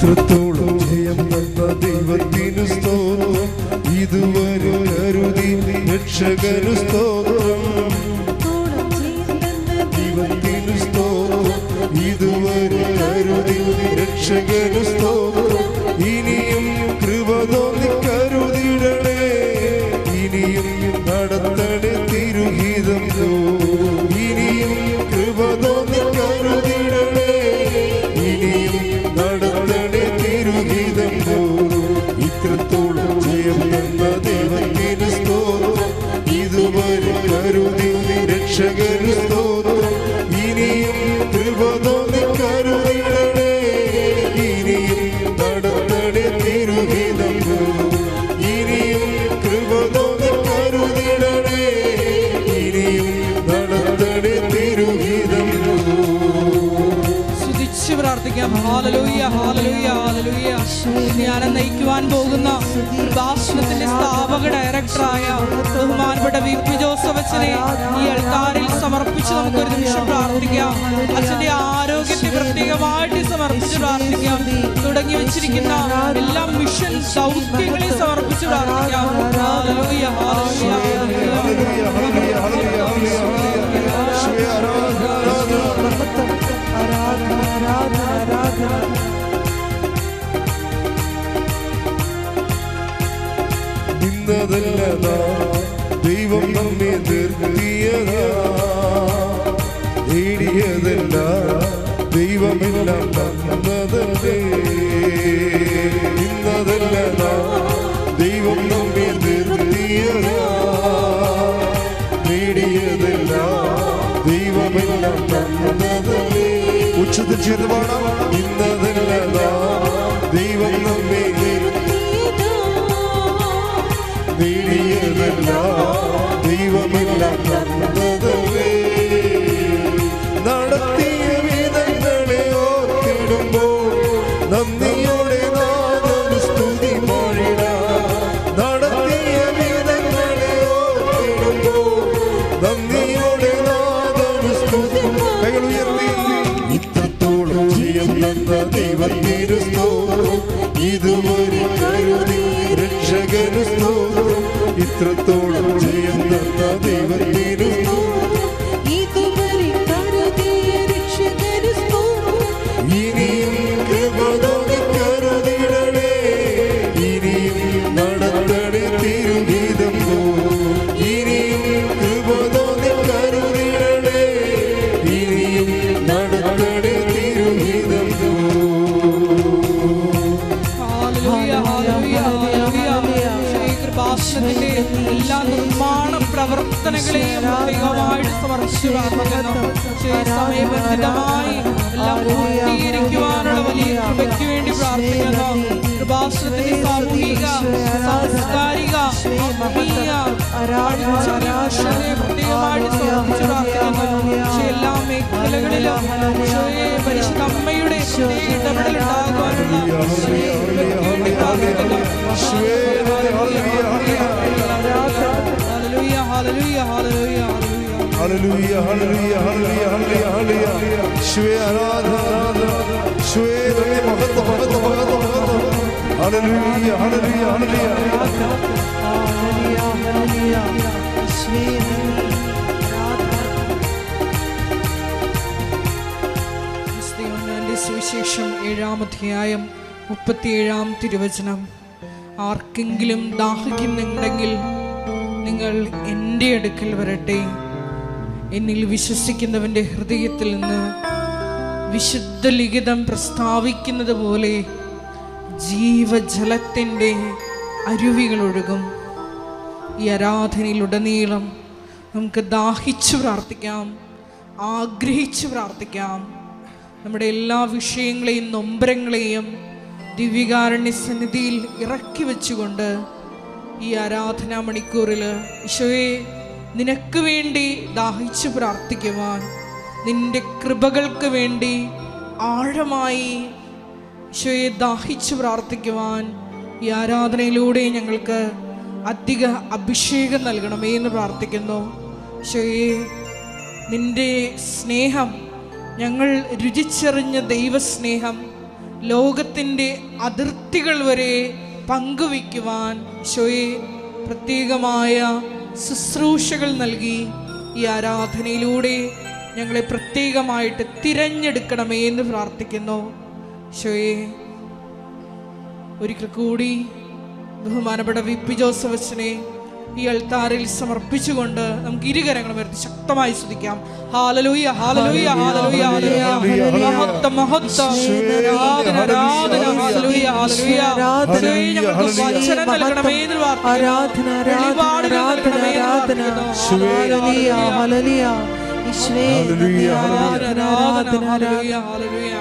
ഇത്രത്തോളം ജയം തന്ന ദൈവത്തിനു സ്തോത്രം, ഇതുവരെ കരുതി രക്ഷകനു സ്തോത്രം. ദൈവത്തിനു സ്തോത്രം, ഇതുവരെ കരുതി രക്ഷകനു സ്തോത്രം. ഇനിയും കൃപ തോന്നി കരുതിടണേ, ഇനിയും നടത്തണേ തിരുഹിതം. ഇനിയും കൃപ തോന്നി കരുതിടണേ, ഇനിയും നടത്തണേ തിരുഹിതം. ഇത്രത്തോളം ജയം തന്ന ദൈവത്തിനു സ്തോത്രം, ഇതുവരെ കരുതി രക്ഷകനു സ്തോത്രം. ഇനിയും കൃപ തോന്നി കരുതിടണേ, ഇനിയും നടത്തണേ തിരുഹിതം. ഇനിയും കൃപ തോന്നി കരുതിടണേ, ഇനിയും നടത്തണേ തിരുഹിതം. സ്തുതിച്ച് പ്രാർത്ഥിക്കാം. Hallelujah, hallelujah, hallelujah. ഞാൻ നയിക്കുവാൻ പോകുന്ന ഭാഷണത്തിന്റെ സ്ഥാപക ഡയറക്ടറായ ബഹുമാനപ്പെട്ട VP ജോസഫ് അച്ഛനെ ഈ അൾത്താരിൽ സമർപ്പിച്ച് നമുക്കൊരു നിമിഷം പ്രാർത്ഥിക്കാം. അച്ഛന്റെ ആരോഗ്യത്തെ പ്രത്യേകമായിട്ട് സമർപ്പിച്ച് പ്രാർത്ഥിക്കാം. തുടങ്ങി വെച്ചിരിക്കുന്ന എല്ലാ മിഷൻ ദൗത്യങ്ങളെ സമർപ്പിച്ച് പ്രാർത്ഥിക്കാം. ഹല്ലേലൂയ, ഹല്ലേലൂയ, ഇന്നതല്ല ദൈവം നമ്മെ നിർത്തിയതാ, നേടിയതല്ല ദൈവമെല്ലാം തന്നതല്ലേ. ഇന്നതല്ല ദൈവം നമ്മെ നിർത്തിയതാ, നേടിയതല്ല ദൈവമെല്ലാം തന്നതല്ലേ. ഉച്ചത്തിൽ ചേർന്ന് പാടാം. ഇന്നതല്ല ദൈവം നമ്മെ നേടിയതല്ല ദൈവമെല്ലാം തന്നതല്ലേ. നടത്തിയ വിധങ്ങളെ ഓർത്തിടുമ്പോൾ നന്ദിയോടെ നാദം സ്തുതി പാടിടാം. നടത്തിയ വിധങ്ങളെ ഓർത്തിടുമ്പോൾ നന്ദിയോടെ നാദം സ്തുതി. കൈകൾ ഉയർത്തി. ഇത്രത്തോളം ജയം തന്ന ദൈവത്തിനു സ്തോത്രം, ഇതുവരെ കരുതി രക്ഷകനു സ്തോത്രം. ഇത്രത്തോളം ജയം തന്ന ദൈവത്തിനു സ്തോത്രം, ഇതുവരെ കരുതിയ രക്ഷകനു സ്തോത്രം. ഇനിയും കൃപ തോന്നി കരുതിടണേ, ഇനിയും നടത്തണേ തിരുഹിതം. ഇനിയും കൃപ തോന്നി കരുതിടണേ, ഇനിയും നടത്തണേ തിരുഹിതം. ഭാഷണത്തിന്റെ എല്ലാ നിർമ്മാണ പ്രവർത്തനങ്ങളെയും പ്രത്യേകമായിട്ട് സമർപ്പിച്ചു പ്രാർത്ഥിക്കുന്നു. സമയബന്ധിതമായി എല്ലാം പൂർത്തീകരിക്കുവാനുള്ള വലിയ കൃപയ്ക്ക് വേണ്ടി പ്രാർത്ഥിക്കുന്നു. ഭാഷണത്തിന്റെ സാമൂഹിക, സാംസ്കാരിക, ആത്മീയ പ്രത്യേകമായിട്ട് സമർപ്പിച്ചു പ്രാർത്ഥിക്കുന്നു. എല്ലാ മേഖലകളിലും പരിശുദ്ധ അമ്മയുടെ ഇടപെടലുണ്ടാകുവാനുള്ള പ്രാർത്ഥിക്കുന്നു. Hallelujah, hallelujah, hallelujah, hallelujah, hallelujah, hallelujah, hallelujah, hallelujah. Shwe aradhana, shwe re mahat mahat mahat mahat. Hallelujah, hallelujah, hallelujah, hallelujah, hallelujah. Shwe യോഹന്നാന്റെ സുവിശേഷം 7-ാം അധ്യായം 37-ാം തിരുവചനം. ആർക്കെങ്കിലും ദാഹിക്കുന്നുണ്ടെങ്കിൽ നിങ്ങൾ എൻ്റെ അടുക്കൽ വരട്ടെ, എന്നിൽ വിശ്വസിക്കുന്നവൻ്റെ ഹൃദയത്തിൽ നിന്ന് വിശുദ്ധ ലിഖിതം പ്രസ്താവിക്കുന്നത് പോലെ ജീവജലത്തിൻ്റെ അരുവികളൊഴുകും. ഈ ആരാധനയിലുടനീളം നമുക്ക് ദാഹിച്ചു പ്രാർത്ഥിക്കാം, ആഗ്രഹിച്ചു പ്രാർത്ഥിക്കാം. നമ്മുടെ എല്ലാ വിഷയങ്ങളെയും നൊമ്പരങ്ങളെയും ദിവ്യകാരുണ്യ സന്നിധിയിൽ ഇറക്കി വെച്ചുകൊണ്ട് ഈ ആരാധനാ മണിക്കൂറിൽ ഈശോയെ നിനക്ക് വേണ്ടി ദാഹിച്ചു പ്രാർത്ഥിക്കുവാൻ, നിന്റെ കൃപകൾക്ക് വേണ്ടി ആഴമായി ഈശോയെ ദാഹിച്ചു പ്രാർത്ഥിക്കുവാൻ ഈ ആരാധനയിലൂടെ ഞങ്ങൾക്ക് അധിക അഭിഷേകം നൽകണമേ എന്ന് പ്രാർത്ഥിക്കുന്നു. ഈശോയെ നിന്റെ സ്നേഹം, ഞങ്ങൾ രുചിച്ചറിഞ്ഞ ദൈവസ്നേഹം ലോകത്തിൻ്റെ അതിർത്തികൾ വരെ പങ്കുവയ്ക്കുവാൻ ഈശോയെ പ്രത്യേകമായ ശുശ്രൂഷകൾ നൽകി ഈ ആരാധനയിലൂടെ ഞങ്ങളെ പ്രത്യേകമായിട്ട് തിരഞ്ഞെടുക്കണമേ എന്ന് പ്രാർത്ഥിക്കുന്നു. ഈശോയെ ഒരിക്കൽ കൂടി ബഹുമാനപ്പെട്ട വി.പി. ജോസഫ് അച്ഛനെ ഈ അൾത്താരിൽ സമർപ്പിച്ചുകൊണ്ട് നമുക്ക് ഇരുകരങ്ങളും ഉയർത്തി ശക്തമായി സ്തുതിക്കാം. ഹല്ലേലൂയ ഹല്ലേലൂയ ഹല്ലേലൂയ ഹല്ലേലൂയ മഹത്വം മഹത്വം ആരാധന ആരാധന ഹല്ലേലൂയ ഹല്ലേലൂയ ഞങ്ങൾക്ക് വചനം നൽകണമേ എന്ന് പ്രാർത്ഥിക്കുന്നു. വെളിപാടുകൾ നൽകണമേ എന്ന് പ്രാർത്ഥിക്കുന്നു. ഹല്ലേലൂയ ഹല്ലേലൂയ ഈശോയെ ആരാധന ആരാധന ഹല്ലേലൂയ ഹല്ലേലൂയ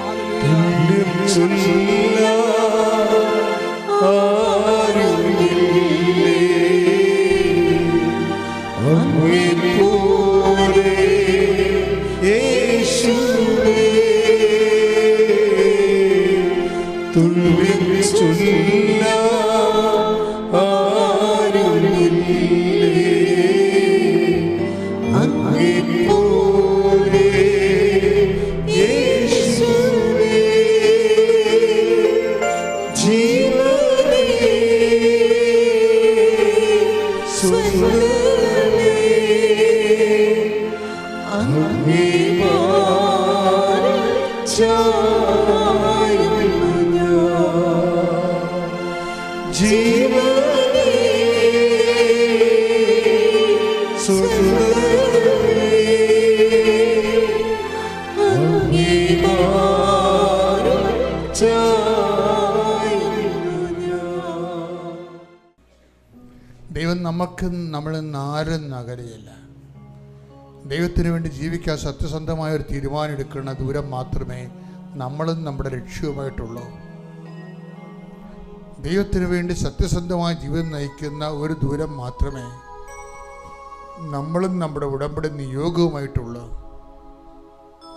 ദൈവം നമുക്ക് നമ്മളിൽ നിന്ന് ആരും നകരുകയില്ല. ദൈവത്തിന് വേണ്ടി ജീവിക്കാൻ സത്യസന്ധമായ ഒരു തീരുമാനം എടുക്കുന്ന ദൂരം മാത്രമേ നമ്മളും നമ്മുടെ ലക്ഷ്യവുമായിട്ടുള്ളൂ. ദൈവത്തിന് വേണ്ടി സത്യസന്ധമായ ജീവിതം നയിക്കുന്ന ഒരു ദൂരം മാത്രമേ നമ്മളും നമ്മുടെ ഉടമ്പടി നിയോഗവുമായിട്ടുള്ളൂ.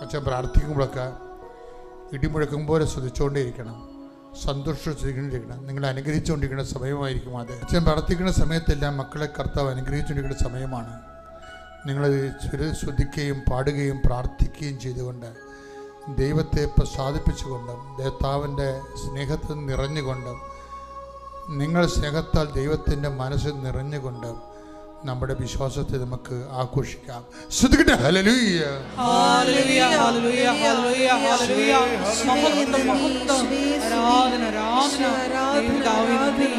അച്ഛൻ പ്രാർത്ഥിക്കുമ്പോഴൊക്കെ ഇടിമുഴക്കം പോലെ ശ്രദ്ധിച്ചുകൊണ്ടേയിരിക്കണം, സന്തോഷിച്ചുകൊണ്ടിരിക്കണം, നിങ്ങളെ അനുഗ്രഹിച്ചുകൊണ്ടിരിക്കുന്ന സമയമായിരിക്കും അത്. അച്ഛൻ പ്രാർത്ഥിക്കുന്ന സമയത്തെല്ലാം മക്കളെ കർത്താവ് അനുഗ്രഹിച്ചുകൊണ്ടിരിക്കുന്ന സമയമാണ്. നിങ്ങളത് ശ്രദ്ധിക്കുകയും പാടുകയും പ്രാർത്ഥിക്കുകയും ചെയ്തുകൊണ്ട് ദൈവത്തെ പ്രസാദിപ്പിച്ചുകൊണ്ടും കർത്താവിൻ്റെ സ്നേഹത്തിൽ നിറഞ്ഞുകൊണ്ടും നിങ്ങൾ സ്നേഹത്താൽ ദൈവത്തിൻ്റെ മനസ്സിൽ നിറഞ്ഞുകൊണ്ടും നമ്മുടെ വിശ്വാസത്തെ നമുക്ക് ആഘോഷിക്കാം. ശ്രദ്ധിക്കട്ടെ. Hallelujah hallelujah hallelujah hallelujah hallelujah മഹത്വം മഹത്വം ആരാധന ആരാധന ദൈവമേ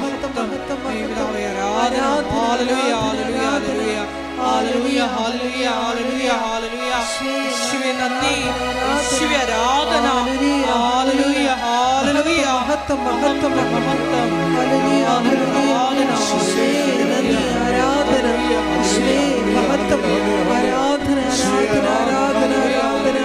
മഹത്വം ദൈവമേ ആരാധന hallelujah hallelujah hallelujah hallelujah hallelujah hallelujah hallelujah യേശുവേ നന്ദി യേശുവേ ആരാധന ഹല്ലേലൂയ ഹല്ലേലൂയ മഹത്വം മഹത്വം മഹത്വം ഹല്ലേലൂയ ഹല്ലേലൂയ യേശുവേ നന്ദി ആരാധന യേശുവേ മഹത്വം ആരാധന ആരാധന ആരാധന ആരാധന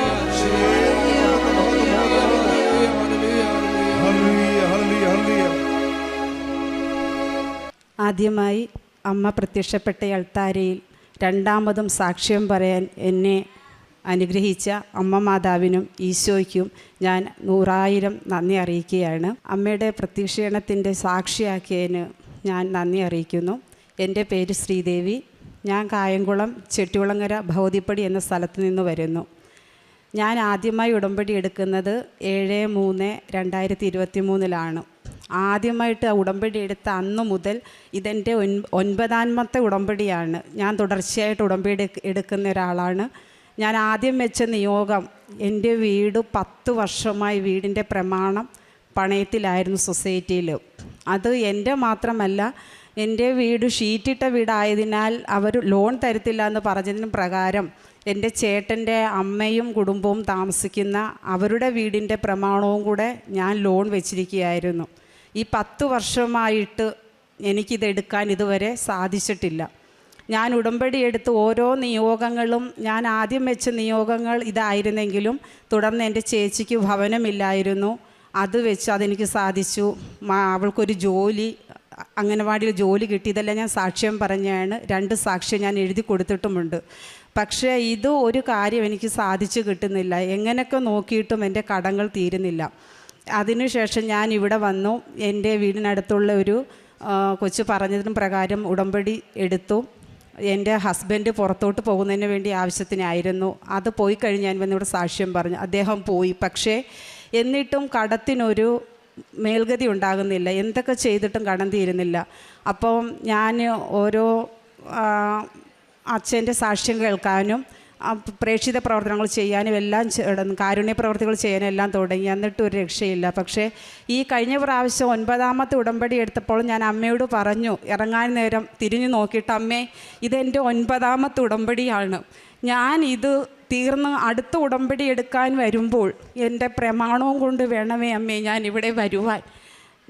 ആദ്യമായി അമ്മ പ്രത്യക്ഷപ്പെട്ട അൾത്താരയിൽ രണ്ടാമതും സാക്ഷ്യം പറയാൻ എന്നെ അനുഗ്രഹിച്ച അമ്മ മാതാവിനും ഈശോയ്ക്കും ഞാൻ 100,000 നന്ദി അറിയിക്കുകയാണ്. അമ്മയുടെ പ്രത്യക്ഷീകരണത്തിൻ്റെ സാക്ഷിയാക്കിയതിന് ഞാൻ നന്ദി അറിയിക്കുന്നു. എൻ്റെ പേര് ശ്രീദേവി. ഞാൻ കായംകുളം ചെട്ടികുളങ്ങര ഭൗതിപ്പടി എന്ന സ്ഥലത്ത് നിന്ന് വരുന്നു. ഞാൻ ആദ്യമായി ഉടമ്പടി എടുക്കുന്നത് 7/3/2023 ആദ്യമായിട്ട് ഉടമ്പടി എടുത്ത അന്ന് മുതൽ ഇതെൻ്റെ 9ാമത്തെ ഉടമ്പടിയാണ്. ഞാൻ തുടർച്ചയായിട്ട് ഉടമ്പടി എടുക്കുന്ന ഒരാളാണ്. ഞാൻ ആദ്യം വെച്ച നിയോഗം, എൻ്റെ വീട് 10 വർഷമായി വീടിൻ്റെ പ്രമാണം പണയത്തിലായിരുന്നു സൊസൈറ്റിയിൽ. അത് എൻ്റെ മാത്രമല്ല, എൻ്റെ വീട് ഷീറ്റിട്ട വീടായതിനാൽ അവർ ലോൺ തരത്തില്ല എന്ന് പറഞ്ഞതിന് പ്രകാരം എൻ്റെ ചേട്ടൻ്റെ അമ്മയും കുടുംബവും താമസിക്കുന്ന അവരുടെ വീടിൻ്റെ പ്രമാണവും കൂടെ ഞാൻ ലോൺ വെച്ചിരിക്കുകയായിരുന്നു. ഈ 10 വർഷമായിട്ട് എനിക്കിതെടുക്കാൻ ഇതുവരെ സാധിച്ചിട്ടില്ല. ഞാൻ ഉടമ്പടി എടുത്ത് ഓരോ നിയോഗങ്ങളും, ഞാൻ ആദ്യം വെച്ച നിയോഗങ്ങൾ ഇതായിരുന്നെങ്കിലും തുടർന്ന് എൻ്റെ ചേച്ചിക്ക് ഭവനമില്ലായിരുന്നു, അത് വെച്ച് അതെനിക്ക് സാധിച്ചു. അവൾക്കൊരു ജോലി, അംഗനവാടിയിൽ ജോലി കിട്ടി. ഇതെല്ലാം ഞാൻ സാക്ഷ്യം പറഞ്ഞാണ്. 2 സാക്ഷ്യം ഞാൻ എഴുതി കൊടുത്തിട്ടുമുണ്ട്. പക്ഷേ ഇത് ഒരു കാര്യം എനിക്ക് സാധിച്ചു കിട്ടുന്നില്ല. എങ്ങനെയൊക്കെ നോക്കിയിട്ടും എൻ്റെ കടങ്ങൾ തീരുന്നില്ല. അതിനുശേഷം ഞാൻ ഇവിടെ വന്നു. എൻ്റെ വീടിനടുത്തുള്ള ഒരു കൊച്ചു പറഞ്ഞതിന് പ്രകാരം ഉടമ്പടി എടുത്തു. എൻ്റെ ഹസ്ബൻഡ് പുറത്തോട്ട് പോകുന്നതിന് വേണ്ടി ആവശ്യത്തിനായിരുന്നു. അത് പോയി കഴിഞ്ഞ് ഞാൻ വന്നിവിടെ സാക്ഷ്യം പറഞ്ഞു. അദ്ദേഹം പോയി. പക്ഷേ എന്നിട്ടും കടത്തിനൊരു മേൽഗതി ഉണ്ടാകുന്നില്ല. എന്തൊക്കെ ചെയ്തിട്ടും കടം തീരുന്നില്ല. അപ്പം ഞാൻ ഓരോ അച്ഛൻ്റെ സാക്ഷ്യം കേൾക്കാനും പ്രേക്ഷിത പ്രവർത്തനങ്ങൾ ചെയ്യാനും എല്ലാം കാരുണ്യ പ്രവർത്തികൾ ചെയ്യാനും എല്ലാം തുടങ്ങി. എന്നിട്ടും ഒരു രക്ഷയില്ല. പക്ഷേ ഈ കഴിഞ്ഞ പ്രാവശ്യം 9ാമത്തെ ഉടമ്പടി എടുത്തപ്പോൾ ഞാൻ അമ്മയോട് പറഞ്ഞു, ഇറങ്ങാൻ നേരം തിരിഞ്ഞു നോക്കിയിട്ട്, അമ്മേ ഇതെൻ്റെ 9ാമത്തെ ഉടമ്പടിയാണ്, ഞാൻ ഇത് തീർന്ന് അടുത്ത ഉടമ്പടി എടുക്കാൻ വരുമ്പോൾ എൻ്റെ പ്രമാണവും കൊണ്ട് വേണമേ അമ്മേ ഞാൻ ഇവിടെ വരുവാൻ.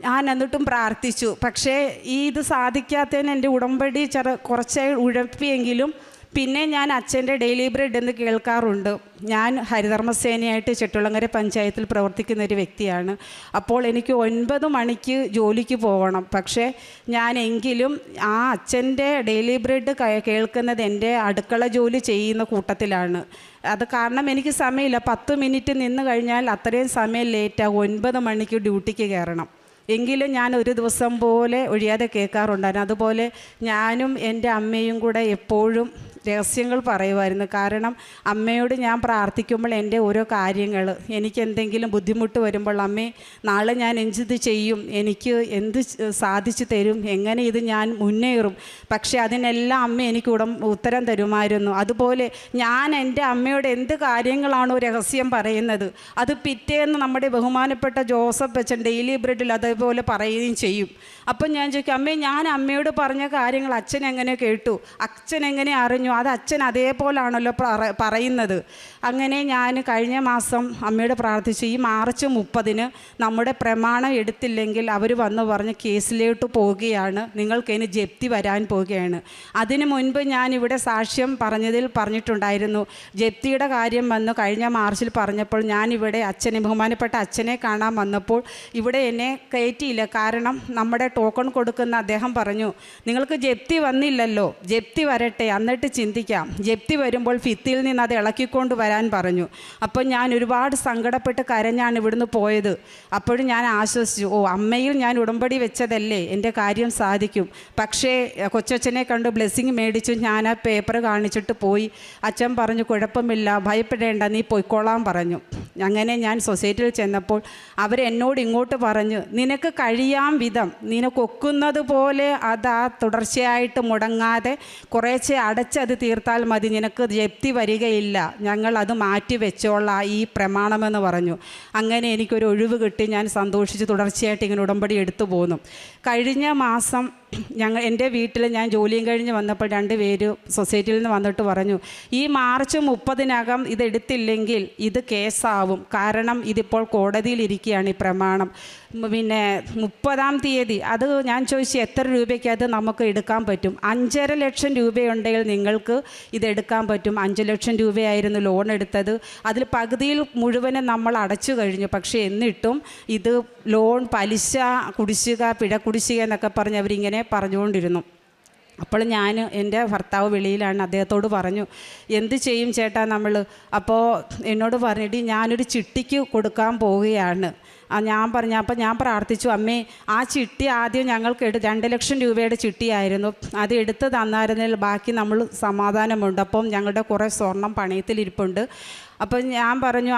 ഞാൻ എന്നിട്ടും പ്രാർത്ഥിച്ചു. പക്ഷേ ഇത് സാധിക്കാത്തതിന് എൻ്റെ ഉടമ്പടി കുറച്ച് ഉഴപ്പിയെങ്കിലും പിന്നെ ഞാൻ അച്ഛൻ്റെ ഡെയിലി ബ്രെഡ് എന്ന് കേൾക്കാറുണ്ട്. ഞാൻ ഹരിധർമ്മസേനയായിട്ട് ചെട്ടുളങ്ങര പഞ്ചായത്തിൽ പ്രവർത്തിക്കുന്ന ഒരു വ്യക്തിയാണ്. അപ്പോൾ എനിക്ക് 9 മണിക്ക് ജോലിക്ക് പോകണം. പക്ഷേ ഞാനെങ്കിലും ആ അച്ഛൻ്റെ ഡെയിലി ബ്രെഡ് കേൾക്കുന്നത് എൻ്റെ അടുക്കള ജോലി ചെയ്യുന്ന കൂട്ടത്തിലാണ്. അത് കാരണം എനിക്ക് സമയമില്ല. 10 മിനിറ്റ് നിന്ന് കഴിഞ്ഞാൽ അത്രയും സമയം ലേറ്റാകും. 9 മണിക്ക് ഡ്യൂട്ടിക്ക് കയറണം. എങ്കിലും ഞാൻ ഒരു ദിവസം പോലെ ഒഴിയാതെ കേൾക്കാറുണ്ടായിരുന്നു. അതുപോലെ ഞാനും എൻ്റെ അമ്മയും കൂടെ എപ്പോഴും രഹസ്യങ്ങൾ പറയുമായിരുന്നു. കാരണം അമ്മയോട് ഞാൻ പ്രാർത്ഥിക്കുമ്പോൾ എൻ്റെ ഓരോ കാര്യങ്ങൾ എനിക്ക് എന്തെങ്കിലും ബുദ്ധിമുട്ട് വരുമ്പോൾ, അമ്മേ നാളെ ഞാൻ എന്ത് ചെയ്യും, എനിക്ക് എന്ത് സാധിച്ചു തരും, എങ്ങനെ ഇത് ഞാൻ മുന്നേറും, പക്ഷേ അതിനെല്ലാം അമ്മ എനിക്ക് ഉത്തരം തരുമായിരുന്നു. അതുപോലെ ഞാൻ എൻ്റെ അമ്മയോട് എന്ത് കാര്യങ്ങളാണോ രഹസ്യം പറയുന്നത്, അത് പിറ്റേന്ന് നമ്മുടെ ബഹുമാനപ്പെട്ട ജോസഫ് അച്ഛൻ ഡെയിലി ബ്രെഡിൽ അതേപോലെ പറയുകയും ചെയ്യും. അപ്പം ഞാൻ ചോദിക്കും, അമ്മേ ഞാൻ അമ്മയോട് പറഞ്ഞ കാര്യങ്ങൾ അച്ഛൻ എങ്ങനെ കേട്ടു, അച്ഛൻ എങ്ങനെ അറിഞ്ഞു, അത് അച്ഛൻ അതേപോലാണല്ലോ പറയുന്നത്. അങ്ങനെ ഞാൻ കഴിഞ്ഞ മാസം അമ്മയോട് പ്രാർത്ഥിച്ചു, ഈ മാർച്ച് 30 നമ്മുടെ പ്രമാണം എടുത്തില്ലെങ്കിൽ അവർ വന്ന് പറഞ്ഞ് കേസിലോട്ട് പോവുകയാണ്, നിങ്ങൾക്കിനി ജപ്തി വരാൻ പോവുകയാണ്. അതിനു മുൻപ് ഞാൻ ഇവിടെ സാക്ഷ്യം പറഞ്ഞിട്ടുണ്ടായിരുന്നു. ജപ്തിയുടെ കാര്യം വന്നു കഴിഞ്ഞ മാർച്ചിൽ പറഞ്ഞപ്പോൾ ഞാനിവിടെ ബഹുമാനപ്പെട്ട അച്ഛനെ കാണാൻ വന്നപ്പോൾ ഇവിടെ എന്നെ കയറ്റിയില്ല. കാരണം നമ്മുടെ ടോക്കൺ കൊടുക്കുന്ന അദ്ദേഹം പറഞ്ഞു, നിങ്ങൾക്ക് ജപ്തി വന്നില്ലല്ലോ, ജപ്തി വരട്ടെ എന്നിട്ട് ചിന്തിക്കാം, ജപ്തി വരുമ്പോൾ ഭിത്തിയിൽ നിന്ന് അത് ഇളക്കിക്കൊണ്ട് വരാൻ പറഞ്ഞു. അപ്പോൾ ഞാൻ ഒരുപാട് സങ്കടപ്പെട്ട് കരഞ്ഞാണ് ഇവിടുന്ന് പോയത്. അപ്പോഴും ഞാൻ ആശ്വസിച്ചു, അമ്മയിൽ ഞാൻ ഉടമ്പടി വെച്ചതല്ലേ, എൻ്റെ കാര്യം സാധിക്കും. പക്ഷേ കൊച്ചച്ഛനെ കണ്ട് ബ്ലെസ്സിങ് മേടിച്ചു. ഞാൻ ആ പേപ്പർ കാണിച്ചിട്ട് പോയി. അച്ഛൻ പറഞ്ഞു, കുഴപ്പമില്ല, ഭയപ്പെടേണ്ട, നീ പൊയ്ക്കോളാൻ പറഞ്ഞു. അങ്ങനെ ഞാൻ സൊസൈറ്റിയിൽ ചെന്നപ്പോൾ അവരെന്നോട് ഇങ്ങോട്ട് പറഞ്ഞു, നിനക്ക് കഴിയാൻ വിധം നിനക്കൊക്കുന്നത് പോലെ അത് തുടർച്ചയായിട്ട് മുടങ്ങാതെ കുറേശ്ശെ അടച്ചത് തീർത്താൽ മതി, നിനക്ക് ജപ്തി വരികയില്ല, ഞങ്ങൾ അത് മാറ്റി വെച്ചോളാം ഈ പ്രമാണമെന്ന് പറഞ്ഞു. അങ്ങനെ എനിക്കൊരു ഒഴിവ് കിട്ടി. ഞാൻ സന്തോഷിച്ച് തുടർച്ചയായിട്ട് ഇങ്ങനെ ഉടമ്പടി എടുത്തു പോന്നു. കഴിഞ്ഞ മാസം എൻ്റെ വീട്ടിൽ ഞാൻ ജോലിയും കഴിഞ്ഞ് വന്നപ്പോൾ 2 പേര് സൊസൈറ്റിയിൽ നിന്ന് വന്നിട്ട് പറഞ്ഞു, ഈ മാർച്ച് 30 ഇതെടുത്തില്ലെങ്കിൽ ഇത് കേസാവും, കാരണം ഇതിപ്പോൾ കോടതിയിലിരിക്കുകയാണ് ഈ പ്രമാണം. പിന്നെ 30-ാം തീയതി അത് ഞാൻ ചോദിച്ചു, എത്ര രൂപയ്ക്ക് അത് നമുക്ക് എടുക്കാൻ പറ്റും? 5.5 ലക്ഷം രൂപയുണ്ടെങ്കിൽ നിങ്ങൾക്ക് ഇതെടുക്കാൻ പറ്റും. 5 ലക്ഷം രൂപയായിരുന്നു ലോൺ എടുത്തത്. അതിൽ പകുതിയിൽ മുഴുവനും നമ്മൾ അടച്ചു കഴിഞ്ഞു. പക്ഷേ എന്നിട്ടും ഇത് ലോൺ പലിശ കുടിശ്ശിക, പിഴ കുടിശ്ശിക എന്നൊക്കെ പറഞ്ഞ് അവരിങ്ങനെ പറഞ്ഞുകൊണ്ടിരുന്നു. അപ്പോൾ ഞാൻ എൻ്റെ ഭർത്താവ് വെളിയിലാണ്, അദ്ദേഹത്തോട് പറഞ്ഞു, എന്ത് ചെയ്യും ചേട്ടാ നമ്മൾ? അപ്പോൾ എന്നോട് പറഞ്ഞിട്ട് ഞാനൊരു ചിട്ടിക്ക് കൊടുക്കാൻ പോവുകയാണ്. ഞാൻ പറഞ്ഞു, അപ്പോൾ ഞാൻ പ്രാർത്ഥിച്ചു, അമ്മേ ആ ചിട്ടി ആദ്യം ഞങ്ങൾക്ക് 2 ലക്ഷം രൂപയുടെ ചിട്ടിയായിരുന്നു, അത് എടുത്ത് തന്നായിരുന്നെങ്കിൽ ബാക്കി നമ്മൾ സമാധാനമുണ്ട്. അപ്പം ഞങ്ങളുടെ കുറേ സ്വർണം പണയത്തിലിരിപ്പുണ്ട്. അപ്പം ഞാൻ പറഞ്ഞു,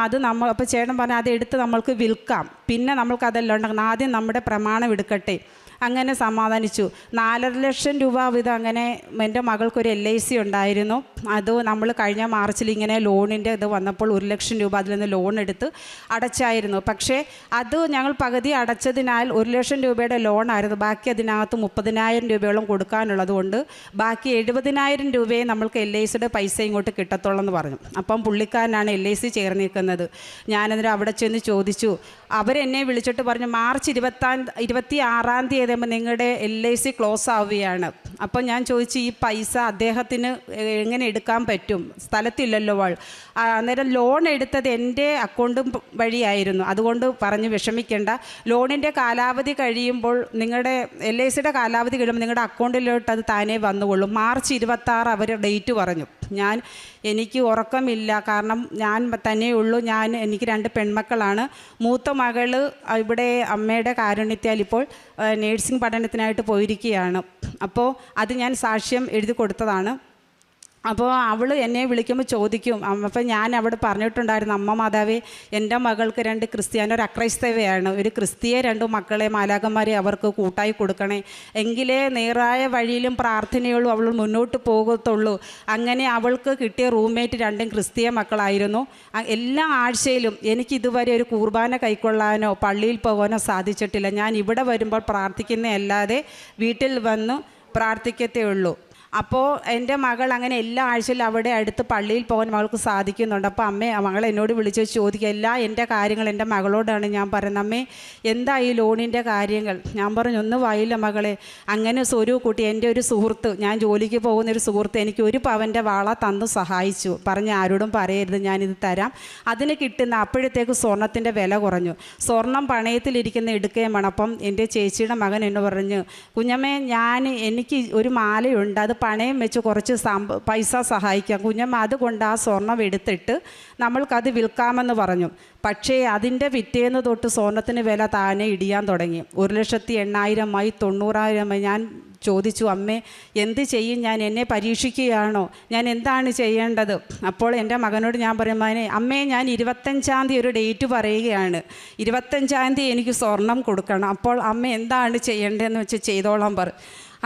അപ്പോൾ ചേട്ടൻ പറഞ്ഞു, അത് എടുത്ത് നമ്മൾക്ക് വിൽക്കാം, പിന്നെ നമ്മൾക്കതെല്ലാം ഉണ്ടാക്കണം, ആദ്യം നമ്മുടെ പ്രമാണം എടുക്കട്ടെ. അങ്ങനെ സമാധാനിച്ചു. 4.5 ലക്ഷം രൂപ വീതം അങ്ങനെ എൻ്റെ മകൾക്കൊരു LIC ഉണ്ടായിരുന്നു. അത് നമ്മൾ കഴിഞ്ഞ മാർച്ചിൽ ഇങ്ങനെ ലോണിൻ്റെ ഇത് വന്നപ്പോൾ 1 ലക്ഷം രൂപ അതിൽ നിന്ന് ലോൺ എടുത്ത് അടച്ചായിരുന്നു. പക്ഷേ അത് ഞങ്ങൾ പകുതി അടച്ചതിനാൽ 1 ലക്ഷം രൂപയുടെ ലോണായിരുന്നു. ബാക്കി അതിനകത്ത് 30,000 രൂപയോളം കൊടുക്കാനുള്ളത് കൊണ്ട് ബാക്കി 70,000 രൂപയെ നമ്മൾക്ക് LICയുടെ പൈസ ഇങ്ങോട്ട് കിട്ടത്തുള്ളൂ എന്ന് പറഞ്ഞു. അപ്പം പുള്ളിക്കാരനാണ് LIC ചേർന്നിരിക്കുന്നത്. ഞാനതിന് അവിടെ ചെന്ന് ചോദിച്ചു. അവരെന്നെ വിളിച്ചിട്ട് പറഞ്ഞു, മാർച്ച് 26-ാം തീയതി നിങ്ങളുടെ LIC ക്ലോസ് ആവുകയാണ്. അപ്പം ഞാൻ ചോദിച്ചു, ഈ പൈസ അദ്ദേഹത്തിന് എങ്ങനെ എടുക്കാൻ പറ്റും? സ്ഥലത്തില്ലല്ലോ ആൾ. അന്നേരം ലോൺ എടുത്തത് എൻ്റെ അക്കൗണ്ടും വഴിയായിരുന്നു. അതുകൊണ്ട് പറഞ്ഞു, വിഷമിക്കേണ്ട, ലോണിൻ്റെ കാലാവധി കഴിയുമ്പോൾ നിങ്ങളുടെ LICയുടെ കാലാവധി കഴിയുമ്പോൾ നിങ്ങളുടെ അക്കൗണ്ടിലോട്ട് അത് താനേ വന്നുകൊള്ളും. മാർച്ച് 26 അവർ ഡേറ്റ് പറഞ്ഞു. എനിക്ക് ഉറക്കമില്ല, കാരണം ഞാൻ തന്നെയുള്ളൂ. എനിക്ക് 2 പെൺമക്കളാണ്. മൂത്ത മകൾ ഇവിടെ അമ്മയുടെ കാരുണ്യത്താൽ ഇപ്പോൾ നേഴ്സിംഗ് പഠനത്തിനായിട്ട് പോയിരിക്കുകയാണ്. അപ്പോൾ അത് ഞാൻ സാക്ഷ്യം എഴുതി കൊടുത്തതാണ്. അപ്പോൾ അവൾ എന്നെ വിളിക്കുമ്പോൾ ചോദിക്കും. അപ്പം ഞാൻ അവിടെ പറഞ്ഞിട്ടുണ്ടായിരുന്നു, അമ്മ മാതാവേ, എൻ്റെ മകൾക്ക് 2 ക്രിസ്ത്യാനോ ഒരു അക്രൈസ്തവയാണ്, ഒരു ക്രിസ്തീയ 2 മക്കളെ മാലാഖമാരെ അവർക്ക് കൂട്ടായി കൊടുക്കണേ, എങ്കിലേ നേരായ വഴിയിലും പ്രാർത്ഥനയുള്ളൂ അവൾ മുന്നോട്ട് പോകത്തുള്ളൂ. അങ്ങനെ അവൾക്ക് കിട്ടിയ റൂംമേറ്റ് 2 ക്രിസ്തീയ മക്കളായിരുന്നു. എല്ലാ ആഴ്ചയിലും എനിക്ക് ഇതുവരെ ഒരു കുർബാന കൈക്കൊള്ളാനോ പള്ളിയിൽ പോകാനോ സാധിച്ചിട്ടില്ല. ഞാൻ ഇവിടെ വരുമ്പോൾ പ്രാർത്ഥിക്കുന്നതല്ലാതെ വീട്ടിൽ വന്ന് പ്രാർത്ഥിക്കത്തേ ഉള്ളൂ. അപ്പോൾ എൻ്റെ മകൾ അങ്ങനെ എല്ലാ ആഴ്ചയിലും അവിടെ അടുത്ത് പള്ളിയിൽ പോകാൻ മകൾക്ക് സാധിക്കുന്നുണ്ട്. അപ്പോൾ മകൾ എന്നോട് വിളിച്ച് ചോദിക്കുക, എൻ്റെ കാര്യങ്ങൾ എൻ്റെ മകളോടാണ് ഞാൻ പറയുന്നത്. അമ്മേ, എന്താ ഈ ലോണിൻ്റെ കാര്യങ്ങൾ? ഞാൻ പറഞ്ഞു, ഒന്നും ആയില്ല മകളെ. അങ്ങനെ സ്വരൂ കൂട്ടി എൻ്റെ ഒരു സുഹൃത്ത്, ഞാൻ ജോലിക്ക് പോകുന്നൊരു സുഹൃത്ത് എനിക്ക് 1 പവൻ്റെ വള തന്നു സഹായിച്ചു. പറഞ്ഞ് ആരോടും പറയരുത്, ഞാനിത് തരാം. അതിന് കിട്ടുന്ന അപ്പോഴത്തേക്ക് സ്വർണത്തിൻ്റെ വില കുറഞ്ഞു. സ്വർണം പണയത്തിലിരിക്കുന്ന എടുക്കുകയും വേണം. അപ്പം എൻ്റെ ചേച്ചിയുടെ മകൻ എന്നെ പറഞ്ഞു, കുഞ്ഞമ്മേ, എനിക്ക് ഒരു മാലയുണ്ട്, അത് പണയം വെച്ച് കുറച്ച് പൈസ സഹായിക്കാം. കുഞ്ഞമ്മ അതുകൊണ്ട് ആ സ്വർണം എടുത്തിട്ട് നമ്മൾക്കത് വിൽക്കാമെന്ന് പറഞ്ഞു. പക്ഷേ അതിൻ്റെ പിറ്റേന്ന് തൊട്ട് സ്വർണത്തിന് വില താനെ ഇടിയാൻ തുടങ്ങി. 1,80,000 90,000. ഞാൻ ചോദിച്ചു, അമ്മേ എന്ത് ചെയ്യും ഞാൻ? എന്നെ പരീക്ഷിക്കുകയാണോ? ഞാൻ എന്താണ് ചെയ്യേണ്ടത്? അപ്പോൾ എൻ്റെ മകനോട് ഞാൻ പറയും, അമ്മേ, ഞാൻ 25-ാം തീയതി ഒരു ഡേറ്റ് പറയുകയാണ്, 25-ാം തീയതി എനിക്ക് സ്വർണം കൊടുക്കണം. അപ്പോൾ അമ്മ എന്താണ് ചെയ്യേണ്ടതെന്ന് വെച്ച് ചെയ്തോളാൻ പറ.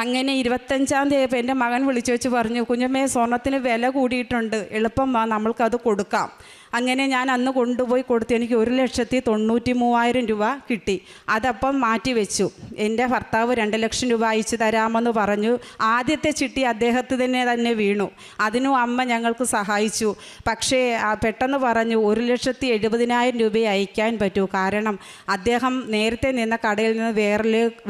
അങ്ങനെ 25-ാം തീയതി ആയപ്പോൾ എൻ്റെ മകൻ വിളിച്ചു വെച്ച് പറഞ്ഞു, കുഞ്ഞമ്മേ, സ്വർണത്തിന് വില കൂടിയിട്ടുണ്ട്, എളുപ്പം വാ, നമ്മൾക്കത് കൊടുക്കാം. അങ്ങനെ ഞാൻ അന്ന് കൊണ്ടുപോയി കൊടുത്തു. എനിക്ക് 1,93,000 രൂപ കിട്ടി. അതപ്പം മാറ്റി വെച്ചു. എൻ്റെ ഭർത്താവ് 2 ലക്ഷം രൂപ അയച്ചു തരാമെന്ന് പറഞ്ഞു. ആദ്യത്തെ ചിട്ടി അദ്ദേഹത്തിന് തന്നെ വീണു. അതിനും അമ്മ ഞങ്ങൾക്ക് സഹായിച്ചു. പക്ഷേ പെട്ടെന്ന് പറഞ്ഞു, 1,70,000 രൂപയെ അയക്കാൻ പറ്റൂ. കാരണം അദ്ദേഹം നേരത്തെ നിന്ന കടയിൽ നിന്ന്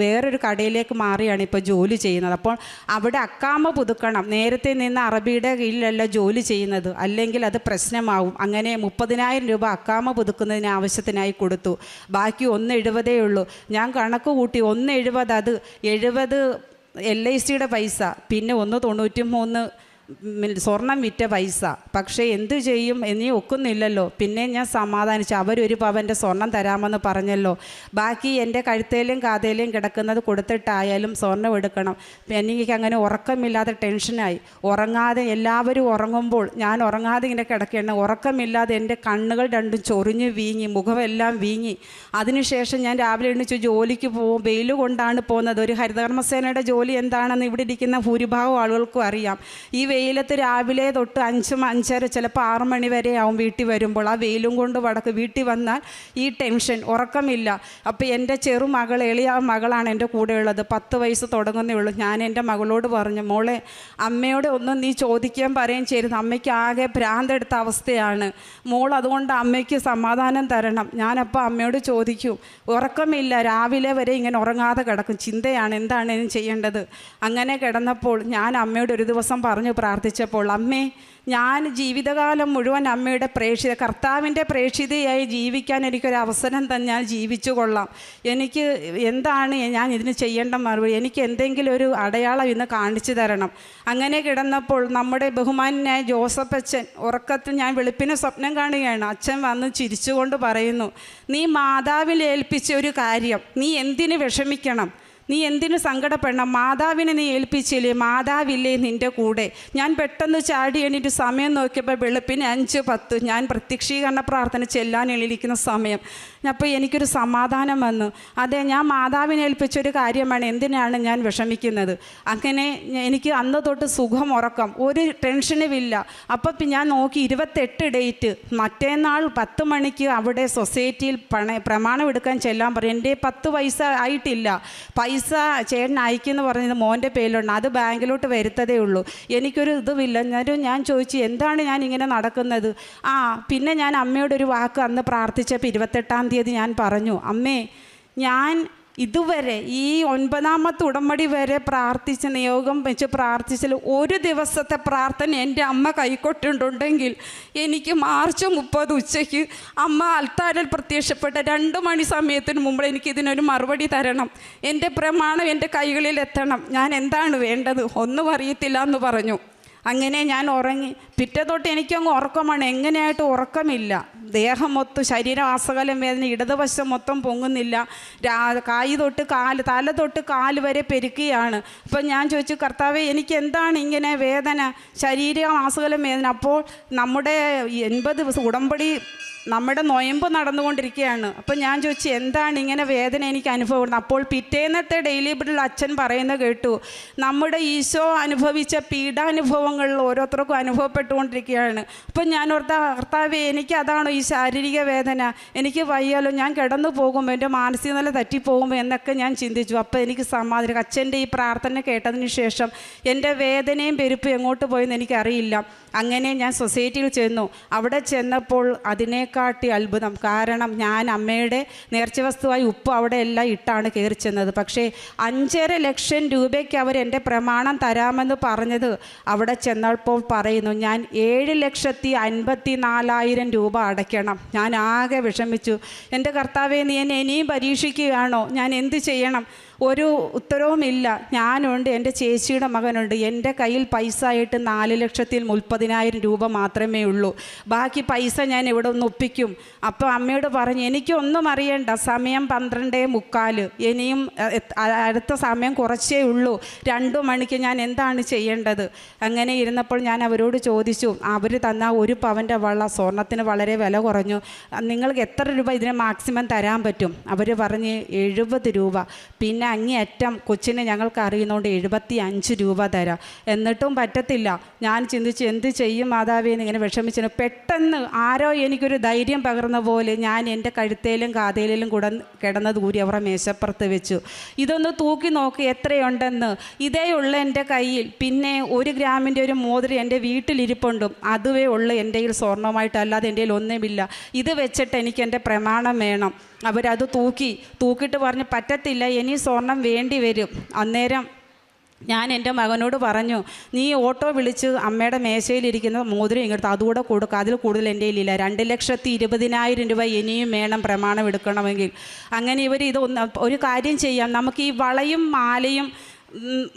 വേറൊരു കടയിലേക്ക് മാറിയാണ് ഇപ്പോൾ ജോലി ചെയ്യുന്നത്. അപ്പോൾ അവിടെ അക്കാമ പുതുക്കണം. നേരത്തെ നിന്ന് അറബിയുടെ കീഴിലല്ല ജോലി ചെയ്യുന്നത്, അല്ലെങ്കിൽ അത് പ്രശ്നമാവും. അങ്ങനെ 30,000 രൂപ അക്കാമ പുതുക്കുന്നതിന് ആവശ്യത്തിനായി കൊടുത്തു. ബാക്കി 1,70,000 ഉള്ളൂ. ഞാൻ കണക്ക് കൂട്ടി, 1,70,000 അത് 70 LICയുടെ പൈസ, പിന്നെ 1,93 സ്വർണം വിറ്റ പൈസ. പക്ഷേ എന്തു ചെയ്യും, എന്നീ ഒക്കുന്നില്ലല്ലോ. പിന്നെ ഞാൻ സമാധാനിച്ചു, അവർ1 പവൻ്റെ സ്വർണം തരാമെന്ന് പറഞ്ഞല്ലോ, ബാക്കി എൻ്റെ കഴുത്തേലും കാതയിലും കിടക്കുന്നത് കൊടുത്തിട്ടായാലും സ്വർണം എടുക്കണം. എനിക്ക് അങ്ങനെ ഉറക്കമില്ലാതെ ടെൻഷനായി. ഉറങ്ങാതെ എല്ലാവരും ഉറങ്ങുമ്പോൾ ഞാൻ ഉറങ്ങാതെ ഇങ്ങനെ കിടക്കുകയാണ്. ഉറക്കമില്ലാതെ എൻ്റെ കണ്ണുകൾ 2 ചൊറിഞ്ഞ് വീങ്ങി, മുഖമെല്ലാം വീങ്ങി. അതിനുശേഷം ഞാൻ രാവിലെ എണീച്ച് ജോലിക്ക് പോകും. വെയിൽ കൊണ്ടാണ് പോകുന്നത്. ഒരു ഹരിതകർമ്മസേനയുടെ ജോലി എന്താണെന്ന് ഇവിടെ ഇരിക്കുന്ന ഭൂരിഭാഗം ആളുകൾക്കും അറിയാം. ഈ വെയിലത്ത് രാവിലെ തൊട്ട് 5, 5:30 ചിലപ്പോൾ 6 മണി വരെ ആവും വീട്ടിൽ വരുമ്പോൾ. ആ വെയിലും കൊണ്ട് വീട്ടിൽ വന്നാൽ ഈ ടെൻഷൻ, ഉറക്കമില്ല. അപ്പോൾ എൻ്റെ ചെറുമകൾ, എളിയ മകളാണ് എൻ്റെ കൂടെയുള്ളത്, 10 വയസ്സ് തുടങ്ങുന്നേ ഉള്ളൂ. ഞാൻ എൻ്റെ മകളോട് പറഞ്ഞു, മോളെ, അമ്മയോട് ഒന്നും നീ ചോദിക്കാൻ പറയുകയും ചെയ്യരുത്, അമ്മയ്ക്ക് ആകെ ഭ്രാന്തെടുത്ത അവസ്ഥയാണ് മോൾ, അതുകൊണ്ട് അമ്മയ്ക്ക് സമാധാനം തരണം. ഞാനപ്പോൾ അമ്മയോട് ചോദിക്കും, ഉറക്കമില്ല, രാവിലെ വരെ ഇങ്ങനെ ഉറങ്ങാതെ കിടക്കും, ചിന്തയാണ് എന്താണ് ഇനി ചെയ്യേണ്ടത്. അങ്ങനെ കിടന്നപ്പോൾ ഞാൻ അമ്മയോട് ഒരു ദിവസം പറഞ്ഞു പ്രാർത്ഥിച്ചപ്പോൾ, അമ്മേ, ഞാൻ ജീവിതകാലം മുഴുവൻ അമ്മയുടെ കർത്താവിൻ്റെ പ്രേക്ഷിതയായി ജീവിക്കാൻ എനിക്കൊരവസരം തന്നെ ജീവിച്ചു കൊള്ളാം. എനിക്ക് എന്താണ് ഞാൻ ഇതിന് ചെയ്യേണ്ട മറുപടി? എനിക്ക് എന്തെങ്കിലും ഒരു അടയാളം ഇന്ന് കാണിച്ചു തരണം. അങ്ങനെ കിടന്നപ്പോൾ നമ്മുടെ ബഹുമാനായ ജോസഫ് അച്ഛൻ ഉറക്കത്തിൽ, ഞാൻ വെളുപ്പിന് സ്വപ്നം കാണുകയാണ്, അച്ഛൻ വന്ന് ചിരിച്ചുകൊണ്ട് പറയുന്നു, നീ മാതാവിൽ ഏൽപ്പിച്ച ഒരു കാര്യം നീ എന്തിന് വിഷമിക്കണം, നീ എന്തിനു സങ്കടപ്പെടണം? മാതാവിനെ നീ ഏൽപ്പിച്ചില്ലേ? മാതാവില്ലേ നിൻ്റെ കൂടെ? ഞാൻ പെട്ടെന്ന് ചാടി എണീറ്റ് സമയം നോക്കിയപ്പോൾ വെളുപ്പിന് 5:10 ഞാൻ പ്രത്യക്ഷീകരണ പ്രാർത്ഥന ചെല്ലാൻ എഴുതിയിരിക്കുന്ന സമയം. അപ്പോൾ എനിക്കൊരു സമാധാനം വന്നു. അതെ, ഞാൻ മാതാവിനെ ഏൽപ്പിച്ചൊരു കാര്യമാണ്, എന്തിനാണ് ഞാൻ വിഷമിക്കുന്നത്? അങ്ങനെ എനിക്ക് അന്ന് തൊട്ട് സുഖം, ഉറക്കം, ഒരു ടെൻഷനുമില്ല. അപ്പം ഞാൻ നോക്കി 28 ഡേറ്റ്, മറ്റേന്നാൾ 10 മണിക്ക് അവിടെ സൊസൈറ്റിയിൽ പ്രമാണം എടുക്കാൻ ചെല്ലാൻ പറയും. എൻ്റെ 10 പൈസ ആയിട്ടില്ല. പൈസ ചേട്ടൻ അയക്കുമെന്ന് പറഞ്ഞത് മോൻ്റെ പേരിലുണ്ട്, അത് ബാങ്കിലോട്ട് വരുത്തതേ ഉള്ളൂ. എനിക്കൊരു ഇതുമില്ല. ഞാൻ ചോദിച്ചു, എന്താണ് ഞാൻ ഇങ്ങനെ നടക്കുന്നത്? പിന്നെ ഞാൻ അമ്മയോടൊരു വാക്ക് അന്ന് പ്രാർത്ഥിച്ചപ്പോൾ 28-ാം തീയതി ഞാൻ പറഞ്ഞു, അമ്മേ, ഞാൻ ഇതുവരെ ഈ 9ാമത്തെ ഉടമ്പടി വരെ പ്രാർത്ഥിച്ച നിയോഗം വെച്ച് പ്രാർത്ഥിച്ചാൽ ഒരു ദിവസത്തെ പ്രാർത്ഥന എൻ്റെ അമ്മ കൈക്കൊണ്ടിട്ടുണ്ടെങ്കിൽ എനിക്ക് മാർച്ച് 30 ഉച്ചയ്ക്ക് അമ്മ അൽത്താരിൽ പ്രത്യക്ഷപ്പെട്ട 2 മണി സമയത്തിന് മുമ്പ് എനിക്ക് ഇതിനൊരു മറുപടി തരണം. എൻ്റെ പ്രമാണം എൻ്റെ കൈകളിൽ എത്തണം. ഞാൻ എന്താണ് വേണ്ടത്? ഒന്നും അറിയത്തില്ല എന്ന് പറഞ്ഞു. അങ്ങനെ ഞാൻ ഉറങ്ങി. പിറ്റേ തൊട്ട് എനിക്കങ്ങ് ഉറക്കമാണ്. എങ്ങനെയായിട്ട് ഉറക്കമില്ല. ദേഹം മൊത്തം, ശരീരമാസകലം വേദന, ഇടതുവശം മൊത്തം പൊങ്ങുന്നില്ല. കൈ തൊട്ട് കാല്, തല തൊട്ട് കാല് വരെ പെരുക്കുകയാണ്. അപ്പം ഞാൻ ചോദിച്ചു, കർത്താവേ എനിക്ക് എന്താണ് ഇങ്ങനെ വേദന, ശരീരമാസകലം വേദന? അപ്പോൾ നമ്മുടെ 80 ദിവസം ഉടമ്പടി, നമ്മുടെ നൊയമ്പ് നടന്നുകൊണ്ടിരിക്കുകയാണ്. അപ്പം ഞാൻ ചോദിച്ചു, എന്താണ് ഇങ്ങനെ വേദന എനിക്ക് അനുഭവപ്പെടുന്നത്? അപ്പോൾ പിറ്റേന്നത്തെ ഡെയിലി ബ്രെഡിൽ അച്ഛൻ പറയുന്നത് കേട്ടു, നമ്മുടെ ഈശോ അനുഭവിച്ച പീഡാനുഭവങ്ങൾ ഓരോരുത്തർക്കും അനുഭവപ്പെട്ടുകൊണ്ടിരിക്കുകയാണ്. അപ്പം ഞാൻ ഓർത്ത, കർത്താവേ എനിക്ക് അതാണോ ഈ ശാരീരിക വേദന? എനിക്ക് വയ്യാലോ, ഞാൻ കിടന്നു പോകുമ്പോൾ എൻ്റെ മാനസിക നില തെറ്റിപ്പോകുമ്പോൾ എന്നൊക്കെ ഞാൻ ചിന്തിച്ചു. അപ്പോൾ എനിക്ക് സമാധാനം. അച്ഛൻ്റെ ഈ പ്രാർത്ഥന കേട്ടതിന് ശേഷം എൻ്റെ വേദനയും പെരുപ്പും എങ്ങോട്ട് പോയെന്ന് എനിക്കറിയില്ല. അങ്ങനെ ഞാൻ സൊസൈറ്റിയിൽ ചെന്നു. അവിടെ ചെന്നപ്പോൾ അതിനെക്കാട്ടി അത്ഭുതം. കാരണം ഞാൻ അമ്മയുടെ നേർച്ച വസ്തുവായി ഉപ്പ് അവിടെ എല്ലാം ഇട്ടാണ് കയറി ചെന്നത്. പക്ഷേ 5.5 ലക്ഷം രൂപയ്ക്ക് അവർ എൻ്റെ പ്രമാണം തരാമെന്ന് പറഞ്ഞത് അവിടെ ചെന്നപ്പോൾ പറയുന്നു ഞാൻ 7,54,000 രൂപ അടയ്ക്കണം. ഞാൻ ആകെ വിഷമിച്ചു. എൻ്റെ കർത്താവേ, നീ എന്നെ ഇനിയും പരീക്ഷിക്കുകയാണോ? ഞാൻ എന്ത് ചെയ്യണം? ഒരു ഉത്തരവുമില്ല. ഞാനുണ്ട്, എൻ്റെ ചേച്ചിയുടെ മകനുണ്ട്. എൻ്റെ കയ്യിൽ പൈസ ആയിട്ട് 4,30,000 രൂപ മാത്രമേ ഉള്ളൂ. ബാക്കി പൈസ ഞാൻ ഇവിടെ ഒന്ന് ഒപ്പിക്കും. അപ്പോൾ അമ്മയോട് പറഞ്ഞു, എനിക്കൊന്നും അറിയണ്ട, സമയം 12:45, ഇനിയും അടുത്ത സമയം കുറച്ചേ ഉള്ളൂ, 2 മണിക്ക് ഞാൻ എന്താണ് ചെയ്യേണ്ടത്? അങ്ങനെ ഇരുന്നപ്പോൾ ഞാൻ അവരോട് ചോദിച്ചു. അവർ തന്ന 1 പവൻ്റെ വള, സ്വർണത്തിന് വളരെ വില കുറഞ്ഞു. നിങ്ങൾക്ക് എത്ര രൂപ ഇതിന് മാക്സിമം തരാൻ പറ്റും? അവർ പറഞ്ഞ് 70 രൂപ. പിന്നെ അങ്ങേയറ്റം കൊച്ചിനെ ഞങ്ങൾക്ക് അറിയുന്നതുകൊണ്ട് 75 രൂപ തരാം. എന്നിട്ടും പറ്റത്തില്ല. ഞാൻ ചിന്തിച്ച്, എന്ത് ചെയ്യും മാതാവേ എന്ന് ഇങ്ങനെ വിഷമിച്ചു. പെട്ടെന്ന് ആരോ എനിക്കൊരു ധൈര്യം പകർന്ന പോലെ ഞാൻ എൻ്റെ കഴുത്തേലും കാതേലും കിടന്ന് ദൂരി അവരുടെ മേശപ്പുറത്ത് വെച്ചു. ഇതൊന്ന് തൂക്കി നോക്കി എത്രയുണ്ടെന്ന്. ഇതേ ഉള്ള എൻ്റെ കയ്യിൽ. പിന്നെ 1 ഗ്രാമിൻ്റെ ഒരു മോതിരം എൻ്റെ വീട്ടിലിരിപ്പുണ്ടും. അതുവേ ഉള്ളു എൻ്റെ കയ്യിൽ സ്വർണ്ണമായിട്ടല്ലാതെ എൻ്റെ കയ്യിൽ ഒന്നുമില്ല. ഇത് വെച്ചിട്ട് എനിക്ക് എൻ്റെ പ്രമാണം വേണം. അവരത് തൂക്കിയിട്ട് പറഞ്ഞ്, പറ്റത്തില്ല, ഇനി സ്വർണം വേണ്ടി വരും. അന്നേരം ഞാൻ എൻ്റെ മകനോട് പറഞ്ഞു, നീ ഓട്ടോ വിളിച്ച് അമ്മയുടെ മേശയിലിരിക്കുന്ന മോതിരം ഇങ്ങോട്ട് അതുകൂടെ കൊടുക്കുക, അതിൽ കൂടുതൽ എൻ്റെ കയ്യിലില്ല. 2,20,000 രൂപ ഇനിയും വേണം പ്രമാണം എടുക്കണമെങ്കിൽ. അങ്ങനെ ഇവർ ഒരു കാര്യം ചെയ്യാം, നമുക്ക് ഈ വളയും മാലയും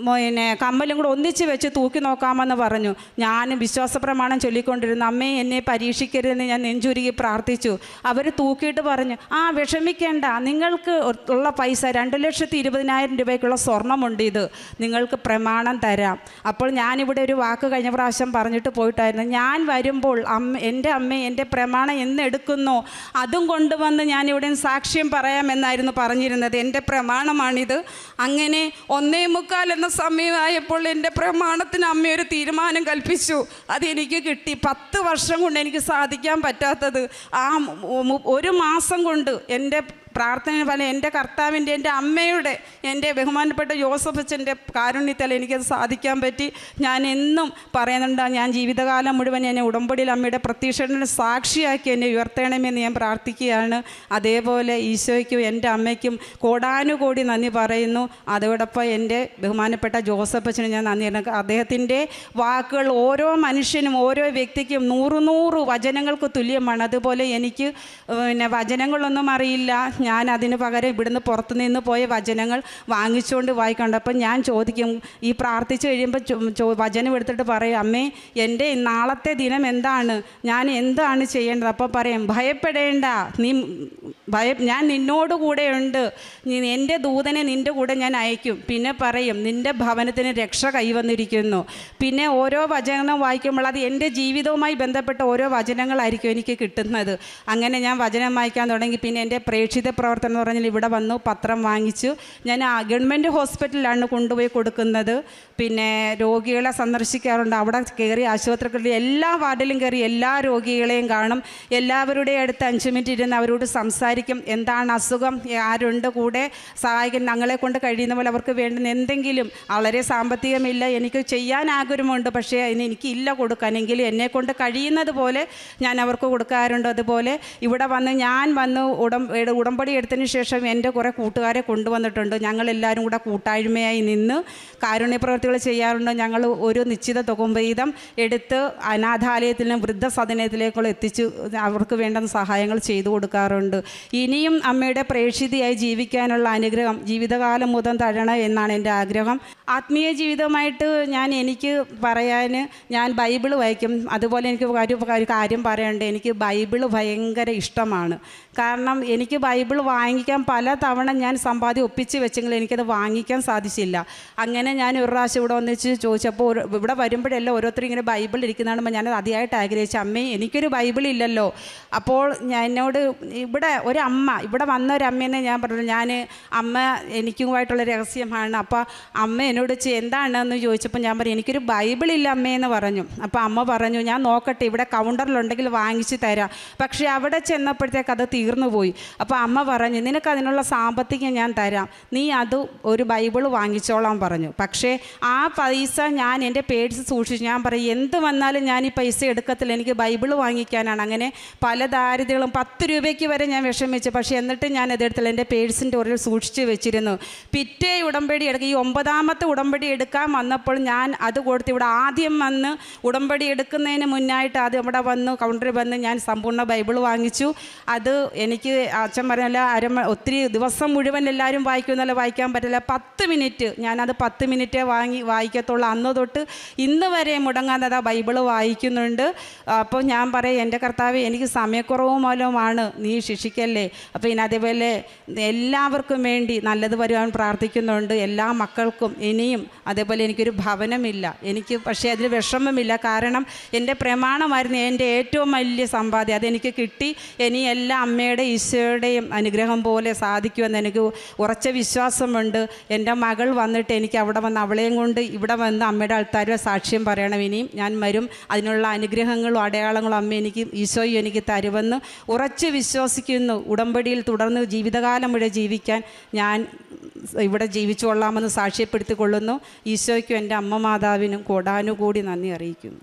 പിന്നെ കമ്മലും കൂടെ ഒന്നിച്ച് വെച്ച് തൂക്കി നോക്കാമെന്ന് പറഞ്ഞു. ഞാൻ വിശ്വാസപ്രമാണം ചൊല്ലിക്കൊണ്ടിരുന്നു. അമ്മേ എന്നെ പരീക്ഷിക്കരുതെന്ന് ഞാൻ നെഞ്ചുരുകി പ്രാർത്ഥിച്ചു. അവർ തൂക്കിയിട്ട് പറഞ്ഞു, വിഷമിക്കേണ്ട, നിങ്ങൾക്ക് ഉള്ള പൈസ 2,20,000 രൂപയ്ക്കുള്ള സ്വർണ്ണമുണ്ട്, ഇത് നിങ്ങൾക്ക് പ്രമാണം തരാം. അപ്പോൾ ഞാനിവിടെ ഒരു വാക്ക് കഴിഞ്ഞ പ്രാവശ്യം പറഞ്ഞിട്ട് പോയിട്ടായിരുന്നു, ഞാൻ വരുമ്പോൾ എൻ്റെ അമ്മ എൻ്റെ പ്രമാണം എന്നെടുക്കുന്നോ അതും കൊണ്ടുവന്ന് ഞാനിവിടെ സാക്ഷ്യം പറയാമെന്നായിരുന്നു പറഞ്ഞിരുന്നത്. എൻ്റെ പ്രമാണമാണിത്. അങ്ങനെ 1:45 എന്ന സമയമായപ്പോൾ എൻ്റെ പ്രമാണത്തിന് അമ്മ ഒരു തീരുമാനം കൽപ്പിച്ചു. അതെനിക്ക് കിട്ടി. 10 വർഷം കൊണ്ട് എനിക്ക് സാധിക്കാൻ പറ്റാത്തത് 1 മാസം കൊണ്ട് എൻ്റെ പ്രാർത്ഥന പോലെ എൻ്റെ കർത്താവിൻ്റെ, എൻ്റെ അമ്മയുടെ, എൻ്റെ ബഹുമാനപ്പെട്ട ജോസഫ് അച്ഛൻ്റെ കാരുണ്യത്താൽ എനിക്കത് സാധിക്കാൻ പറ്റി. ഞാൻ എന്നും പറയുന്നുണ്ട്, ഞാൻ ജീവിതകാലം മുഴുവൻ എന്നെ ഉടമ്പടിയിൽ അമ്മയുടെ പ്രത്യക്ഷത്തിന് സാക്ഷിയാക്കി എന്നെ ഉയർത്തണമെന്ന് ഞാൻ പ്രാർത്ഥിക്കുകയാണ്. അതേപോലെ ഈശോയ്ക്കും എൻ്റെ അമ്മയ്ക്കും കോടാനുകോടി നന്ദി പറയുന്നു. അതോടൊപ്പം എൻ്റെ ബഹുമാനപ്പെട്ട ജോസഫ് അച്ഛന് ഞാൻ നന്ദി പറയുന്നു. അദ്ദേഹത്തിൻ്റെ വാക്കുകൾ ഓരോ മനുഷ്യനും ഓരോ വ്യക്തിക്കും 100 വചനങ്ങൾക്ക് തുല്യമാണ്. അതുപോലെ എനിക്ക് വചനങ്ങളൊന്നും അറിയില്ല. ഞാൻ അതിന് പകരം ഇവിടുന്ന് പുറത്തുനിന്ന് പോയ വചനങ്ങൾ വാങ്ങിച്ചുകൊണ്ട് വായിക്കണ്ട. അപ്പം ഞാൻ ചോദിക്കും, ഈ പ്രാർത്ഥിച്ച് കഴിയുമ്പോൾ വചനം എടുത്തിട്ട് പറയും, അമ്മേ എൻ്റെ നാളത്തെ ദിനം എന്താണ്, ഞാൻ എന്താണ് ചെയ്യേണ്ടത്? അപ്പോൾ പറയും, ഭയപ്പെടേണ്ട, ഞാൻ നിന്നോട് കൂടെയുണ്ട്, എൻ്റെ ദൂതനെ നിൻ്റെ കൂടെ ഞാൻ അയക്കും. പിന്നെ പറയും, നിൻ്റെ ഭവനത്തിന് രക്ഷ കൈവന്നിരിക്കുന്നു. പിന്നെ ഓരോ വചനം വായിക്കുമ്പോൾ അത് എൻ്റെ ജീവിതവുമായി ബന്ധപ്പെട്ട ഓരോ വചനങ്ങളായിരിക്കും എനിക്ക് കിട്ടുന്നത്. അങ്ങനെ ഞാൻ വചനം വായിക്കാൻ തുടങ്ങി. പിന്നെ എൻ്റെ പ്രേക്ഷിത പ്രവർത്തനം എന്ന് പറഞ്ഞാൽ ഇവിടെ വന്നു പത്രം വാങ്ങിച്ചു. ഞാൻ ഗവൺമെൻറ് ഹോസ്പിറ്റലിലാണ് കൊണ്ടുപോയി കൊടുക്കുന്നത്. പിന്നെ രോഗികളെ സന്ദർശിക്കാറുണ്ട്. അവിടെ കയറി ആശുപത്രികളിൽ എല്ലാ വാർഡിലും കയറി എല്ലാ രോഗികളെയും കാണും. എല്ലാവരുടെയും അടുത്ത് 5 മിനിറ്റ് ഇരുന്ന് അവരോട് സംസാരിക്കും. എന്താണ് അസുഖം, ആരുണ്ട് കൂടെ സഹായിക്കാൻ, ഞങ്ങളെ കൊണ്ട് കഴിയുന്ന പോലെ അവർക്ക് വേണ്ടുന്ന എന്തെങ്കിലും. വളരെ സാമ്പത്തികമില്ല, എനിക്ക് ചെയ്യാൻ ആഗ്രഹമുണ്ട്, പക്ഷേ എനിക്കില്ല കൊടുക്കാനെങ്കിലും എന്നെക്കൊണ്ട് കഴിയുന്നത് പോലെ ഞാൻ അവർക്ക് കൊടുക്കാറുണ്ട്. അതുപോലെ ഇവിടെ വന്ന് ഞാൻ വന്ന് ഉടമ്പടി എടുത്തതിന് ശേഷം എൻ്റെ കുറേ കൂട്ടുകാരെ കൊണ്ടുവന്നിട്ടുണ്ട്. ഞങ്ങളെല്ലാവരും കൂടെ കൂട്ടായ്മയായി നിന്ന് കാരുണ്യപ്രവർത്തികൾ ചെയ്യാറുണ്ട്. ഞങ്ങൾ ഒരു നിശ്ചിത തുക വീതം എടുത്ത് അനാഥാലയത്തിലും വൃദ്ധസദനത്തിലേക്കുള്ള എത്തിച്ച് അവർക്ക് വേണ്ടുന്ന സഹായങ്ങൾ ചെയ്തു കൊടുക്കാറുണ്ട്. ഇനിയും അമ്മയുടെ പ്രേക്ഷിതയായി ജീവിക്കാനുള്ള അനുഗ്രഹം ജീവിതകാലം മുതൽ തരണം എന്നാണ് എൻ്റെ ആഗ്രഹം. ആത്മീയ ജീവിതമായിട്ട് എനിക്ക് പറയാൻ, ഞാൻ ബൈബിൾ വായിക്കും. അതുപോലെ എനിക്ക് ഒരു കാര്യം പറയാനുണ്ട്. എനിക്ക് ബൈബിൾ ഭയങ്കര ഇഷ്ടമാണ്. കാരണം എനിക്ക് ബൈബിൾ വാങ്ങിക്കാൻ പല തവണ ഞാൻ സമ്പാദ്യം ഒപ്പിച്ച് വെച്ചെങ്കിലും എനിക്കത് വാങ്ങിക്കാൻ സാധിച്ചില്ല. അങ്ങനെ ഞാൻ ഒരു പ്രാവശ്യം ഇവിടെ ഒന്നിച്ച് ചോദിച്ചപ്പോൾ ഇവിടെ വരുമ്പോഴെല്ലാം ഓരോരുത്തരും ഇങ്ങനെ ബൈബിൾ ഇരിക്കുന്നതാണ് ഞാനത് അതിയായിട്ട് ആഗ്രഹിച്ചു. അമ്മേ, എനിക്കൊരു ബൈബിൾ ഇല്ലല്ലോ. അപ്പോൾ എന്നോട് ഇവിടെ ഇവിടെ വന്ന ഒരു അമ്മയെന്ന് ഞാൻ പറഞ്ഞു, അമ്മ എനിക്കുമായിട്ടുള്ള രഹസ്യമാണ്. അപ്പോൾ അമ്മ എന്നോട് എന്താണെന്ന് ചോദിച്ചപ്പോൾ ഞാൻ പറഞ്ഞു, എനിക്കൊരു ബൈബിൾ ഇല്ല അമ്മയെന്ന് പറഞ്ഞു. അപ്പോൾ അമ്മ പറഞ്ഞു, ഞാൻ നോക്കട്ടെ, ഇവിടെ കൗണ്ടറിലുണ്ടെങ്കിൽ വാങ്ങിച്ച് തരാം. പക്ഷേ അവിടെ ചെന്നപ്പോഴത്തേക്ക് അത് തീർന്നു പോയി. അപ്പോൾ അമ്മ പറഞ്ഞു, നിനക്ക് അതിനുള്ള സാമ്പത്തികം ഞാൻ തരാം, നീ അത് ഒരു ബൈബിൾ വാങ്ങിച്ചോളാൻ പറഞ്ഞു. പക്ഷേ ആ പൈസ ഞാൻ എൻ്റെ പേഴ്സ് സൂക്ഷിച്ചു. ഞാൻ പറയും, എന്ത് വന്നാലും ഞാൻ ഈ പൈസ എടുക്കത്തില്ല, എനിക്ക് ബൈബിൾ വാങ്ങിക്കാനാണ്. അങ്ങനെ പല ദാരിദ്ര്യങ്ങളും 10 രൂപയ്ക്ക് വരെ ഞാൻ വിഷമിച്ചു. പക്ഷേ എന്നിട്ട് ഞാൻ അതെടുത്തില്ല, എൻ്റെ പേഴ്സിൻ്റെ ഉള്ളിൽ സൂക്ഷിച്ച് വെച്ചിരുന്നു. പിറ്റേ ഉടമ്പടി എടുക്കുക, ഈ 9ാമത്തെ ഉടമ്പടി എടുക്കാൻ വന്നപ്പോൾ ഞാൻ അത് കൊടുത്ത് ഇവിടെ ആദ്യം വന്ന് ഉടമ്പടി എടുക്കുന്നതിന് മുന്നായിട്ട് ആദ്യം ഇവിടെ വന്ന് കൗണ്ടറിൽ വന്ന് ഞാൻ സമ്പൂർണ്ണ ബൈബിൾ വാങ്ങിച്ചു. അത് എനിക്ക് അച്ഛൻ പറഞ്ഞല്ല, ഒത്തിരി ദിവസം മുഴുവൻ എല്ലാവരും വായിക്കുമെന്നല്ല, വായിക്കാൻ പറ്റില്ല. 10 മിനിറ്റ്, ഞാനത് 10 മിനിറ്റേ വായിക്കത്തുള്ളൂ. അന്ന് തൊട്ട് ഇന്ന് വരെ മുടങ്ങാതെ ആ ബൈബിൾ വായിക്കുന്നുണ്ട്. അപ്പോൾ ഞാൻ പറയും, എൻ്റെ കർത്താവ്, എനിക്ക് സമയക്കുറവ് മൂലമാണ്, നീ ശിക്ഷിക്കല്ലേ. അപ്പോൾ ഇനി അതേപോലെ എല്ലാവർക്കും വേണ്ടി നല്ലത് വരുവാൻ പ്രാർത്ഥിക്കുന്നുണ്ട്. എല്ലാ മക്കൾക്കും ഇനിയും അതേപോലെ എനിക്കൊരു ഭവനമില്ല, പക്ഷേ അതിൽ വിഷമമില്ല. കാരണം എൻ്റെ പ്രമാണമായിരുന്നു എൻ്റെ ഏറ്റവും വലിയ സമ്പാദ്യം, അതെനിക്ക് കിട്ടി. ഇനി എല്ലാ അമ്മയുടെ ഈശോയുടെയും അനുഗ്രഹം പോലെ സാധിക്കുമെന്ന് എനിക്ക് ഉറച്ച വിശ്വാസമുണ്ട്. എൻ്റെ മകൾ വന്നിട്ട് എനിക്ക് അവിടെ വന്ന് അവളെയും കൊണ്ട് ഇവിടെ വന്ന് അമ്മയുടെ ആൾക്കാരെ സാക്ഷ്യം പറയണം. ഇനിയും ഞാൻ വരും, അതിനുള്ള അനുഗ്രഹങ്ങളും അടയാളങ്ങളും അമ്മ ഈശോയും എനിക്ക് തരുമെന്ന് ഉറച്ച് വിശ്വസിക്കുന്നു. ഉടമ്പടിയിൽ തുടർന്ന് ജീവിതകാലം മുഴുവൻ ജീവിക്കാൻ ഞാൻ ഇവിടെ ജീവിച്ചുകൊള്ളാമെന്ന് സാക്ഷ്യപ്പെടുത്തിക്കൊള്ളുന്നു. ഈശോയ്ക്കും എൻ്റെ അമ്മ മാതാവിനും കോടാനുകൂടി നന്ദി അറിയിക്കുന്നു.